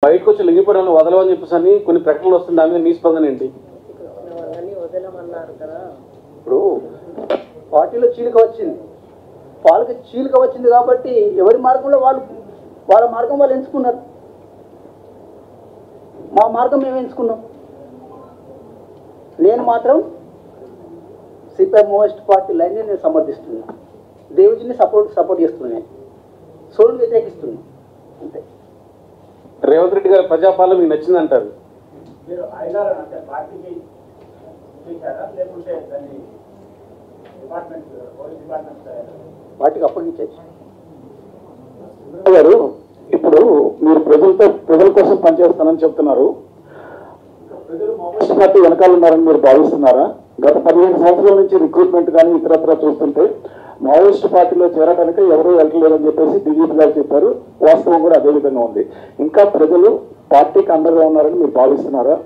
బయటకు వచ్చి లింగిపోవడాన్ని వదలవని చెప్పేసి అని కొన్ని ప్రకటనలు వస్తుంది. దాని మీద మీ స్పందన ఏంటి? ఇప్పుడు పార్టీలో చీలిక వచ్చింది, వాళ్ళకి చీలిక వచ్చింది కాబట్టి ఎవరి మార్గంలో వాళ్ళ మార్గం వాళ్ళు ఎంచుకున్నారు. మా మార్గం మేము ఎంచుకున్నాం. నేను మాత్రం సిపిఐ మూవెస్ట్ పార్టీ లైన్ని నేను సమర్థిస్తున్నాను. దేవుడిని సపోర్ట్ చేస్తున్నాను. సోలుని వ్యతిరేకిస్తున్నాను. అంతే. రేవంత్ రెడ్డి గారి ప్రజాపాలన మీకు నచ్చిందంటారు? వాటికి అప్పగించేది గారు. ఇప్పుడు మీరు ప్రజల కోసం పనిచేస్తానని చెప్తున్నారు. మావోయిస్ట్ పార్టీ వెనకాల ఉన్నారని మీరు భావిస్తున్నారా? గత 15 సంవత్సరాల నుంచి రిక్రూట్మెంట్ కానీ ఇతరత్ర చూస్తుంటే మావోయిస్ట్ పార్టీలో చేరడానికి ఎవరూ వెళ్ళలేదని చెప్పేసి బీజేపీ గారు చెప్పారు. వాస్తవం కూడా అదే విధంగా ఉంది. ఇంకా ప్రజలు పార్టీకి అండగా ఉన్నారని మీరు భావిస్తున్నారా?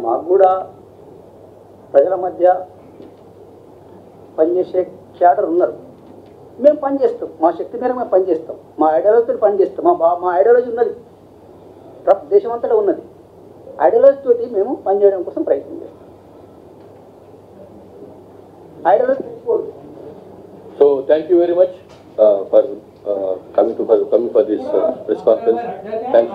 మాకు కూడా ప్రజల మధ్య పనిచేసే క్యాడర్ ఉన్నారు. మేము పనిచేస్తాం, మా శక్తి మేరకు మేము పనిచేస్తాం, మా ఐడియాలజీతో పనిచేస్తాం. మా ఐడియాలజీ ఉన్నది, దేశం అంతటా ఉన్నది. ఐడియాలజీ తోటి మేము పనిచేయడం కోసం ప్రయత్నం చేస్తాం. ఐడియాలజీ తీసుకోవాలి. So thank you very much for coming for this press conference. Thanks.